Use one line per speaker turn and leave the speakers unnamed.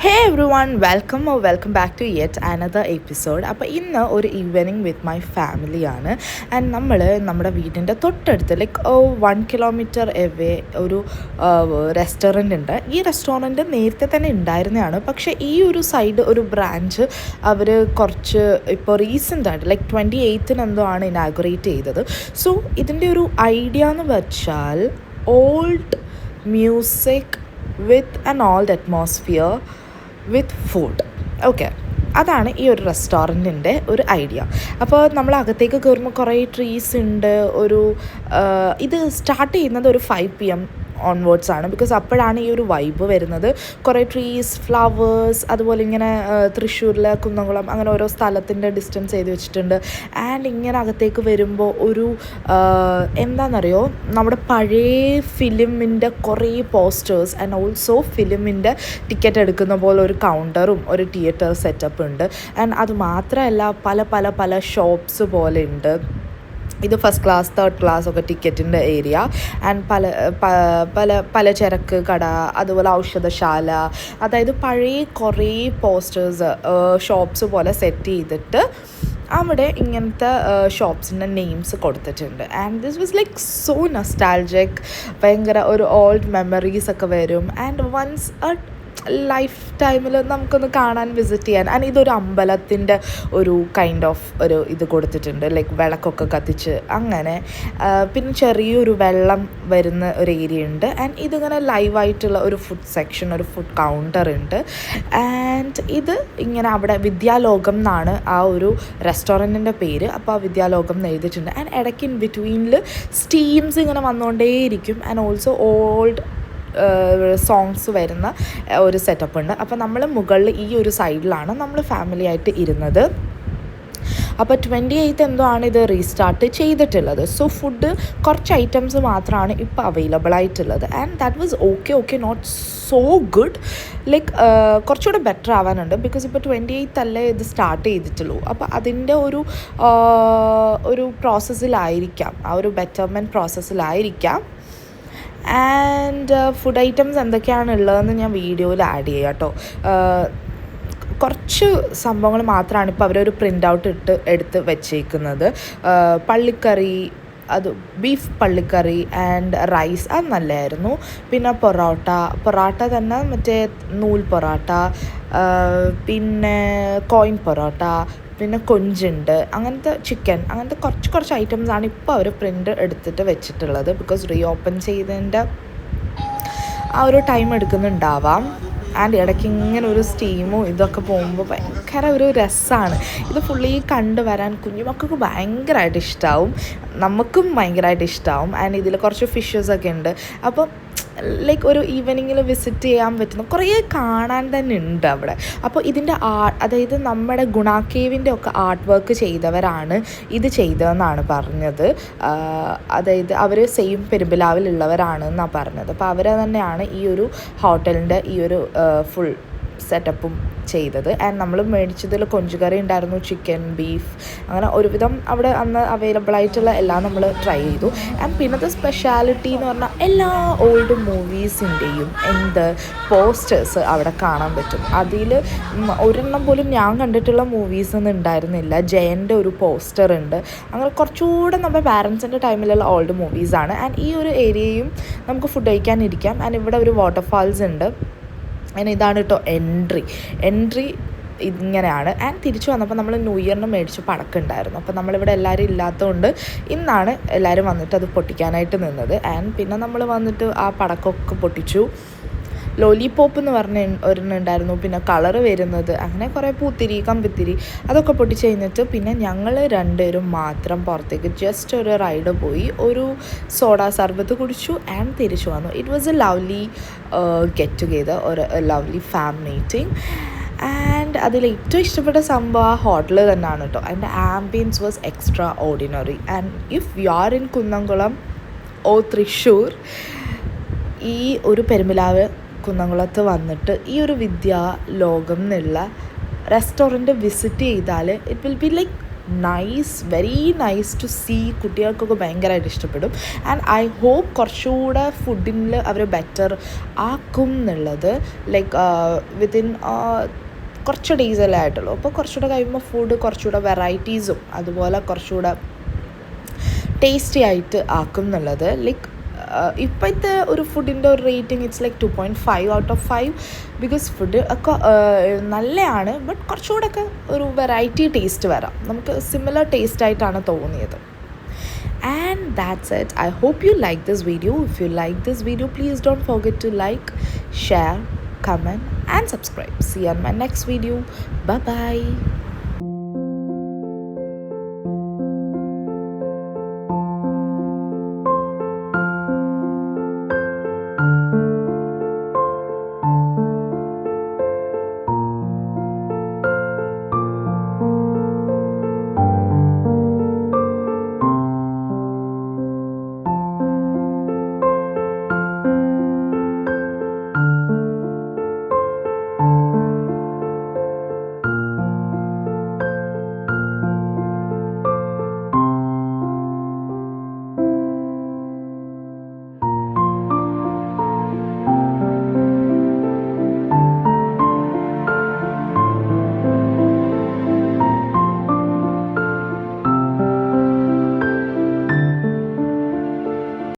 Hey everyone, welcome back to yet another episode. അപ്പോൾ ഇന്ന് ഒരു ഈവനിങ് വിത്ത് മൈ ഫാമിലിയാണ്. ആൻഡ് നമ്മുടെ വീടിൻ്റെ തൊട്ടടുത്ത് ലൈക്ക് 1 കിലോമീറ്റർ എവേ ഒരു റെസ്റ്റോറൻ്റ് ഉണ്ട്. ഈ റെസ്റ്റോറൻറ്റ് നേരത്തെ തന്നെ ഉണ്ടായിരുന്നതാണ്, പക്ഷേ ഈ ഒരു സൈഡ് ഒരു ബ്രാഞ്ച് അവർ കുറച്ച് ഇപ്പോൾ റീസെൻ്റായിട്ട് ലൈക്ക് 28 എന്തോ ആണ് ഇനാഗുറേറ്റ് ചെയ്തത്. സോ ഇതിൻ്റെ ഒരു ഐഡിയ എന്ന് വെച്ചാൽ old music with an old atmosphere with food. Okay, അതാണ് ഈ ഒരു റെസ്റ്റോറൻറ്റിൻ്റെ ഒരു ഐഡിയ. അപ്പോൾ നമ്മൾ അകത്തേക്ക് കയറുമ്പോൾ കുറേ ട്രീസ് ഉണ്ട്. ഇത് സ്റ്റാർട്ട് ചെയ്യുന്നത് ഒരു 5 PM ഓൺവേർഡ്സ് ആണ്, ബിക്കോസ് അപ്പോഴാണ് ഈ ഒരു വൈബ് വരുന്നത്. കുറേ ട്രീസ്, ഫ്ലവേഴ്സ്, അതുപോലെ ഇങ്ങനെ തൃശ്ശൂരിൽ കുന്നംകുളം അങ്ങനെ ഓരോ സ്ഥലത്തിൻ്റെ ഡിസ്റ്റൻസ് ചെയ്ത് വെച്ചിട്ടുണ്ട്. ആൻഡ് ഇങ്ങനെ അകത്തേക്ക് വരുമ്പോൾ എന്താണെന്നറിയോ, നമ്മുടെ പഴയ ഫിലിമിൻ്റെ കുറേ പോസ്റ്റേഴ്സ് ആൻഡ് ഓൾസോ ഫിലിമിൻ്റെ ടിക്കറ്റ് എടുക്കുന്ന പോലെ ഒരു കൗണ്ടറും ഒരു തിയേറ്റർ സെറ്റപ്പ് ഉണ്ട്. ആൻഡ് അത് മാത്രമല്ല, പല പല പല ഷോപ്സ് പോലെ ഉണ്ട്. ഇത് ഫസ്റ്റ് ക്ലാസ്, തേർഡ് ക്ലാസ് ഒക്കെ ടിക്കറ്റിൻ്റെ ഏരിയ. ആൻഡ് പലചരക്ക് കട, അതുപോലെ ഔഷധശാല, അതായത് പഴയ കുറേ പോസ്റ്റേഴ്സ് ഷോപ്സ് പോലെ സെറ്റ് ചെയ്തിട്ട് അവിടെ ഇങ്ങനത്തെ ഷോപ്സിൻ്റെ നെയിംസ് കൊടുത്തിട്ടുണ്ട്. And this was like so nostalgic. ഭയങ്കര ഒരു ഓൾഡ് മെമ്മറീസ് ഒക്കെ വരും. ആൻഡ് വൺസ് ലൈഫ് ടൈമിൽ നമുക്കൊന്ന് കാണാൻ വിസിറ്റ് ചെയ്യാൻ. ആൻഡ് ഇതൊരു അമ്പലത്തിൻ്റെ ഒരു കൈൻഡ് ഓഫ് ഒരു ഇത് കൊടുത്തിട്ടുണ്ട്, ലൈക്ക് വിളക്കൊക്കെ കത്തിച്ച് അങ്ങനെ. പിന്നെ ചെറിയൊരു വെള്ളം വരുന്ന ഒരു ഏരിയ ഉണ്ട്. ആൻഡ് ഇതിങ്ങനെ ലൈവായിട്ടുള്ള ഒരു ഫുഡ് സെക്ഷൻ, ഒരു ഫുഡ് കൗണ്ടർ ഉണ്ട്. ആൻഡ് ഇത് ഇങ്ങനെ അവിടെ വിദ്യാലോകം എന്നാണ് ആ ഒരു റെസ്റ്റോറൻറ്റിൻ്റെ പേര്. അപ്പോൾ ആ വിദ്യാലോകം എന്ന് എഴുതിയിട്ടുണ്ട്. ആൻഡ് ഇടയ്ക്ക് ഇൻ ബിറ്റ്വീനിൽ സ്റ്റീംസ് ഇങ്ങനെ വന്നുകൊണ്ടേയിരിക്കും. ആൻഡ് ഓൾസോ ഓൾഡ് സോങ്സ് വരുന്ന ഒരു സെറ്റപ്പ് ഉണ്ട്. അപ്പോൾ നമ്മൾ മുകളിൽ ഈ ഒരു സൈഡിലാണ് നമ്മൾ ഫാമിലി ആയിട്ട് ഇരുന്നത്. അപ്പോൾ 28 എന്തോ ആണ് ഇത് റീസ്റ്റാർട്ട് ചെയ്തിട്ടുള്ളത്. സോ ഫുഡ് കുറച്ച് ഐറ്റംസ് മാത്രമാണ് ഇപ്പോൾ അവൈലബിൾ ആയിട്ടുള്ളത്. And that was okay not so good. Like കുറച്ചുകൂടെ ബെറ്റർ ആവാനുണ്ട്, ബിക്കോസ് ഇപ്പോൾ 28 അല്ലേ ഇത് സ്റ്റാർട്ട് ചെയ്തിട്ടുള്ളൂ. അപ്പോൾ അതിൻ്റെ ഒരു പ്രോസസ്സിലായിരിക്കാം, ആ ഒരു ബെറ്റർമെൻറ്റ് പ്രോസസ്സിലായിരിക്കാം. ആൻഡ് ഫുഡ് ഐറ്റംസ് എന്തൊക്കെയാണ് ഉള്ളതെന്ന് ഞാൻ വീഡിയോയിൽ ആഡ് ചെയ്യാം കേട്ടോ. കുറച്ച് സംഭവങ്ങൾ മാത്രമാണ് ഇപ്പോൾ അവരൊരു പ്രിൻ്റ് ഔട്ട് എടുത്ത് വെച്ചേക്കുന്നത്. പള്ളിക്കറി, അത് ബീഫ് പള്ളിക്കറി ആൻഡ് റൈസ്, അത് നല്ലതായിരുന്നു. പിന്നെ പൊറോട്ട തന്നെ മറ്റേ നൂൽ പൊറോട്ട, പിന്നെ കോയിൻ പൊറോട്ട, പിന്നെ കൊഞ്ചുണ്ട്, അങ്ങനത്തെ ചിക്കൻ, അങ്ങനത്തെ കുറച്ച് ഐറ്റംസാണ് ഇപ്പോൾ അവർ പ്രിൻ്റ് എടുത്തിട്ട് വെച്ചിട്ടുള്ളത്. ബിക്കോസ് റീ ഓപ്പൺ ചെയ്തതിൻ്റെ ആ ഒരു ടൈം എടുക്കുന്നുണ്ടാവാം. ആൻഡ് ഇടയ്ക്ക് ഇങ്ങനെ ഒരു സ്റ്റീമും ഇതൊക്കെ പോകുമ്പോൾ ഭയങ്കര ഒരു രസമാണ്. ഇത് ഫുള്ളി കണ്ടുവരാൻ കുഞ്ഞുമക്കൾക്ക് ഭയങ്കരമായിട്ട് ഇഷ്ടമാവും, നമുക്കും ഭയങ്കരമായിട്ട് ഇഷ്ടമാവും. ആൻഡ് ഇതിൽ കുറച്ച് ഫിഷസൊക്കെ ഉണ്ട്. അപ്പോൾ ലൈക്ക് ഒരു ഈവനിങ്ങിൽ വിസിറ്റ് ചെയ്യാൻ പറ്റുന്ന കുറേ കാണാൻ തന്നെ ഉണ്ട് അവിടെ. അപ്പോൾ ഇതിൻ്റെ അതായത് നമ്മുടെ ഗുണ കേവിൻ്റെ ഒക്കെ ആർട്ട് വർക്ക് ചെയ്തവരാണ് ഇത് ചെയ്തതെന്നാണ് പറഞ്ഞത്. അതായത് അവർ സെയിം പെരുമ്പിലാവിലുള്ളവരാണ് എന്നാണ് പറഞ്ഞത്. അപ്പോൾ അവർ തന്നെയാണ് ഈ ഒരു ഹോട്ടലിൻ്റെ ഈ ഒരു ഫുൾ സെറ്റപ്പും ചെയ്തത്. ആൻഡ് നമ്മൾ മേടിച്ചതിൽ കൊഞ്ചുകറി ഉണ്ടായിരുന്നു, ചിക്കൻ, ബീഫ്, അങ്ങനെ ഒരുവിധം അവിടെ അന്ന് അവൈലബിൾ ആയിട്ടുള്ള എല്ലാം നമ്മൾ ട്രൈ ചെയ്തു. ആൻഡ് പിന്നത്തെ സ്പെഷ്യാലിറ്റി എന്ന് പറഞ്ഞാൽ എല്ലാ ഓൾഡ് മൂവീസിൻ്റെയും പോസ്റ്റേഴ്സ് അവിടെ കാണാൻ പറ്റും. അതിൽ ഒരെണ്ണം പോലും ഞാൻ കണ്ടിട്ടുള്ള മൂവീസൊന്നും ഉണ്ടായിരുന്നില്ല. ജയൻ്റെ ഒരു പോസ്റ്റർ ഉണ്ട്. അങ്ങനെ കുറച്ചുകൂടെ നമ്മുടെ പാരൻസിൻ്റെ ടൈമിലുള്ള ഓൾഡ് മൂവീസാണ്. ആൻഡ് ഈ ഒരു ഏരിയയും നമുക്ക് ഫുഡ് കഴിക്കാനിരിക്കാം. ആൻഡ് ഇവിടെ ഒരു വാട്ടർഫാൾസ് ഉണ്ട്. അങ്ങനെ ഇതാണ് കേട്ടോ എൻട്രി ഇങ്ങനെയാണ്. ആൻഡ് തിരിച്ചു വന്നപ്പോൾ നമ്മൾ ന്യൂ ഇയറിന് മേടിച്ച പടക്കമുണ്ടായിരുന്നു. അപ്പോൾ നമ്മളിവിടെ എല്ലാവരും ഇല്ലാത്തതുകൊണ്ട് ഇന്നാണ് എല്ലാവരും വന്നിട്ട് അത് പൊട്ടിക്കാനായിട്ട് നിന്നത്. ആൻഡ് പിന്നെ നമ്മൾ വന്നിട്ട് ആ പടക്കമൊക്കെ പൊട്ടിച്ചു. ലോലിപോപ്പ് എന്ന് പറഞ്ഞ ഒരെണ്ണുണ്ടായിരുന്നു, പിന്നെ കളറ് വരുന്നത്, അങ്ങനെ കുറേ പൂത്തിരി, കമ്പിത്തിരി, അതൊക്കെ പൊട്ടിച്ച് കഴിഞ്ഞിട്ട് പിന്നെ ഞങ്ങൾ രണ്ടുപേരും മാത്രം പുറത്തേക്ക് ജസ്റ്റ് ഒരു റൈഡ് പോയി, ഒരു സോഡ സർബത്ത് കുടിച്ചു ആൻഡ് തിരിച്ചു വന്നു. It was a lovely get together, ഒരു ലവ്ലി ഫാം മീറ്റിംഗ്. ആൻഡ് അതിൽ ഏറ്റവും ഇഷ്ടപ്പെട്ട സംഭവം ആ ഹോട്ടൽ തന്നെയാണ് കേട്ടോ. അതിൻ്റെ ambience was extraordinary. And if you are in Kunnamkulam or Thrissur, ഈ ഒരു പെരുമ്പിലാവ് കുന്നംകുളത്ത് വന്നിട്ട് ഈ ഒരു വിദ്യാലോകം എന്നുള്ള റെസ്റ്റോറൻറ്റ് വിസിറ്റ് ചെയ്താൽ it will be like very nice to see. കുട്ടികൾക്കൊക്കെ ഭയങ്കരമായിട്ട് ഇഷ്ടപ്പെടും. ആൻഡ് ഐ ഹോപ്പ് കുറച്ചുകൂടെ ഫുഡിൽ അവർ ബെറ്റർ ആക്കും എന്നുള്ളത്. ലൈക്ക് വിത്തിൻ കുറച്ച് ഡേയ്സല്ലേ ആയിട്ടുള്ളൂ. അപ്പോൾ കുറച്ചുകൂടെ കഴിയുമ്പോൾ ഫുഡ് കുറച്ചുകൂടെ വെറൈറ്റീസും അതുപോലെ കുറച്ചുകൂടെ ടേസ്റ്റി ആയിട്ട് ആക്കും എന്നുള്ളത്. ലൈക്ക് ഇപ്പോഴത്തെ ഒരു ഫുഡിൻ്റെ ഒരു rating it's like 2.5 out of 5 because food ഒക്കെ നല്ലതാണ്. ബട്ട് കുറച്ചുകൂടെ ഒക്കെ ഒരു വെറൈറ്റി ടേസ്റ്റ് വരാം. നമുക്ക് സിമിലർ ടേസ്റ്റ് ആയിട്ടാണ് തോന്നിയത്. And that's it. I hope you like this video. If you like this video, please don't forget to like, share, comment and subscribe. See you on my next video. Bye bye.